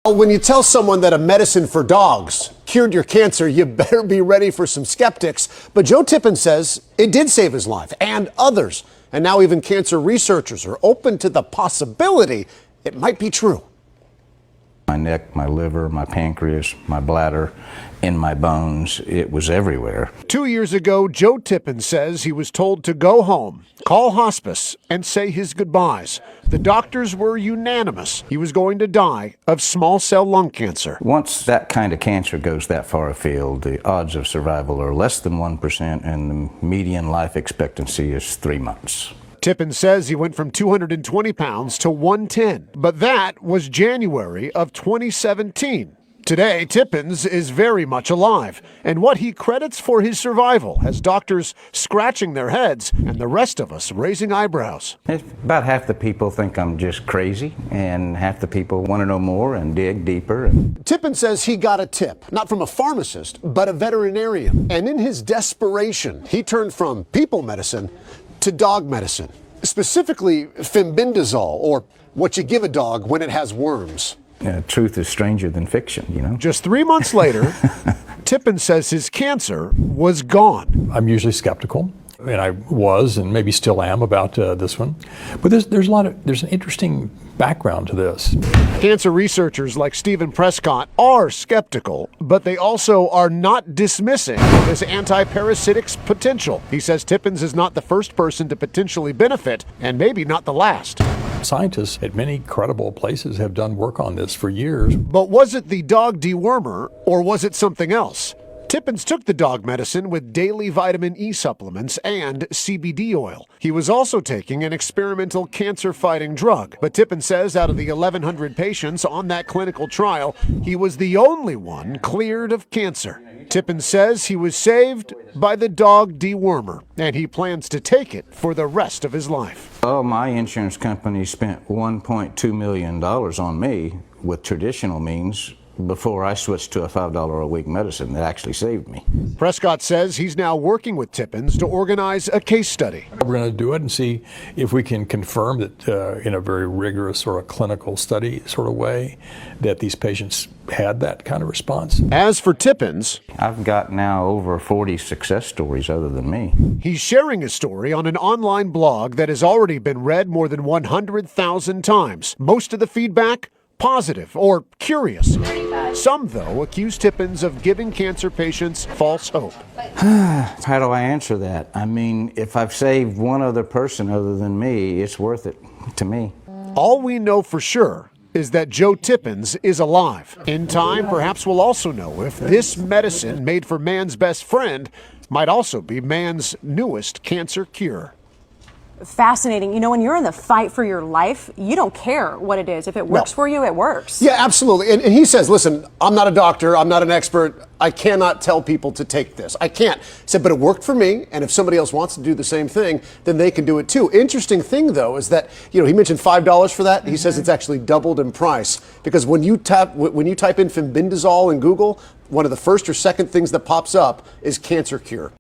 When you tell someone that a medicine for dogs cured your cancer, you better be ready for some skeptics. But Joe Tippin says it did save his life and others. And now even cancer researchers are open to the possibility it might be true. My neck, my liver, my pancreas, my bladder, in my bones, it was everywhere. 2 years ago, Joe Tippin says he was told to go home, call hospice, and say his goodbyes. The doctors were unanimous. He was going to die of small cell lung cancer. Once that kind of cancer goes that far afield, the odds of survival are less than 1%, and the median life expectancy is 3 months. Tippin says he went from 220 pounds to 110, but that was January of 2017. Today, Tippins is very much alive, and what he credits for his survival has doctors scratching their heads and the rest of us raising eyebrows. About half the people think I'm just crazy, and half the people want to know more and dig deeper. Tippin says he got a tip, not from a pharmacist, but a veterinarian. And in his desperation, he turned from people medicine to dog medicine, specifically fembendazole, or what you give a dog when it has worms. Truth is stranger than fiction, you know. Just 3 months later, Tippin says his cancer was gone. I'm usually skeptical, and I was, and maybe still am, about this one. But there's an interesting background to this. Cancer researchers like Stephen Prescott are skeptical, but they also are not dismissing this anti-parasitic's potential. He says Tippins is not the first person to potentially benefit, and maybe not the last. Scientists at many credible places have done work on this for years. But was it the dog dewormer, or was it something else? Tippins took the dog medicine with daily vitamin E supplements and CBD oil. He was also taking an experimental cancer-fighting drug. But Tippin says out of the 1,100 patients on that clinical trial, he was the only one cleared of cancer. Tippin says he was saved by the dog dewormer, and he plans to take it for the rest of his life. Well, my insurance company spent $1.2 million on me with traditional means before I switched to a $5 a week medicine that actually saved me. Prescott says he's now working with Tippins to organize a case study. We're going to do it and see if we can confirm that in a very rigorous sort of clinical study sort of way that these patients had that kind of response. As for Tippins, I've got now over 40 success stories other than me. He's sharing his story on an online blog that has already been read more than 100,000 times. Most of the feedback positive or curious. Some, though, accuse Tippins of giving cancer patients false hope. How do I answer that? I mean, if I've saved one other person other than me, it's worth it to me. All we know for sure is that Joe Tippins is alive. In time, perhaps we'll also know if this medicine made for man's best friend might also be man's newest cancer cure. Fascinating. You know, when you're in the fight for your life, you don't care what it is. If it works for you, it works. Yeah, absolutely. And he says, listen, I'm not a doctor. I'm not an expert. I cannot tell people to take this. I can't. He said, but it worked for me. And if somebody else wants to do the same thing, then they can do it too. Interesting thing, though, is that, you know, he mentioned $5 for that. He says it's actually doubled in price because when you type in fembendazole in Google, one of the first or second things that pops up is cancer cure.